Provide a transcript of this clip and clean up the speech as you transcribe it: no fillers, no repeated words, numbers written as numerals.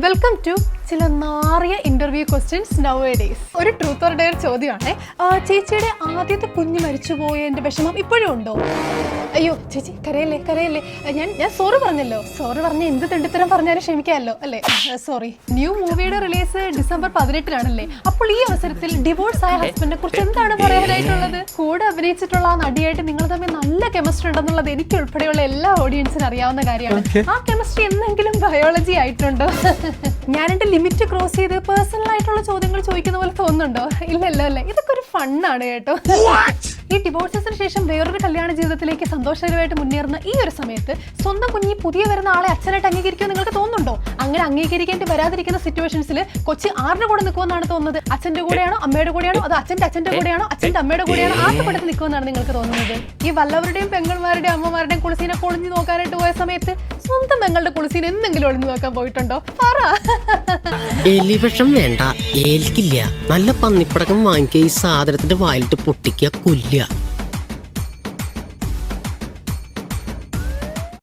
Welcome to ചില നാറിയ interview questions now days. ഒരു truth or dare ചോദ്യമാണ്. ചേച്ചിയുടെ ആദ്യത്തെ കുഞ്ഞ് മരിച്ചുപോയതിന്റെ വിഷമം ഇപ്പോഴും ഉണ്ടോ? അയ്യോ ചേച്ചി കരയല്ലേ കരയല്ലേ, ഞാൻ സോറി പറഞ്ഞല്ലോ. സോറി പറഞ്ഞ എന്ത് തെണ്ടിത്തരം പറഞ്ഞാലും ക്ഷമിക്കാമല്ലോ അല്ലേ? സോറി. ന്യൂ മൂവിയുടെ റിലീസ് ഡിസംബർ 18-നാണല്ലേ? അപ്പോൾ ഈ അവസരത്തിൽ ഡിവോഴ്സ് ആയ ഹസ്ബൻഡിനെ കുറിച്ച് എന്താണ് പറയാനായിട്ടുള്ളത്? കൂടെ അഭിനയിച്ചിട്ടുള്ള ആ നടിയായിട്ട് നിങ്ങൾ തമ്മിൽ നല്ല കെമിസ്ട്രി ഉണ്ടെന്നുള്ളത് എനിക്ക് ഉൾപ്പെടെയുള്ള എല്ലാ ഓഡിയൻസിനും അറിയാവുന്ന കാര്യമാണ്. ആ കെമിസ്ട്രി എന്തെങ്കിലും ബയോളജി ആയിട്ടുണ്ടോ? ഞാൻ എന്റെ ലിമിറ്റ് ക്രോസ് ചെയ്ത് പേഴ്സണൽ ആയിട്ടുള്ള ചോദ്യങ്ങൾ ചോദിക്കുന്ന പോലെ തോന്നുന്നുണ്ടോ? ഇല്ലല്ലോ അല്ലേ? ഇതൊക്കെ ഒരു ഫണ്ണാണ് കേട്ടോ. ഈ ഡിവോഴ്സസിന് ശേഷം വേറൊരു കല്യാണ ജീവിതത്തിലേക്ക് സന്തോഷകരമായിട്ട് മുന്നേറുന്ന ഈ ഒരു സമയത്ത് സ്വന്തം കുഞ്ഞി പുതിയ വരുന്ന ആളെ അച്ഛനായിട്ട് അംഗീകരിക്കുമോ നിങ്ങൾക്ക് തോന്നുന്നുണ്ടോ? അങ്ങനെ അംഗീകരിക്കേണ്ടി വരാതിരിക്കുന്ന സിറ്റുവേഷൻസിൽ കൊച്ചി ആറിന്റെ കൂടെ നിൽക്കുമെന്നാണ് തോന്നുന്നത്? അച്ഛന്റെ കൂടെയാണോ അമ്മയുടെ കൂടെയാണോ അതോ അച്ഛന്റെ കൂടെയാണോ അച്ഛന്റെ അമ്മയുടെ കൂടെയാണോ ആർക്കപ്പെടുത്ത് നിൽക്കുമെന്നാണ് നിങ്ങൾക്ക് തോന്നുന്നത്? ഈ വല്ലവരുടെയും പെങ്ങന്മാരുടെയും അമ്മമാരുടെയും കുളിസീനെ പൊളിഞ്ഞു നോക്കാനായിട്ട് പോയ സമയത്ത് സ്വന്തം പെങ്ങളുടെ കുളിസീനെ എന്തെങ്കിലും ഒളിഞ്ഞു നോക്കാൻ പോയിട്ടുണ്ടോ? പറ. എലിവിഷം വേണ്ട, ഏൽക്കില്ല. നല്ല പന്നിപ്പടക്കം വാങ്ങിക്കുക, ഈ സാധനത്തിന്റെ വായിലിട്ട് പൊട്ടിക്കുക, കൊല്ലുക.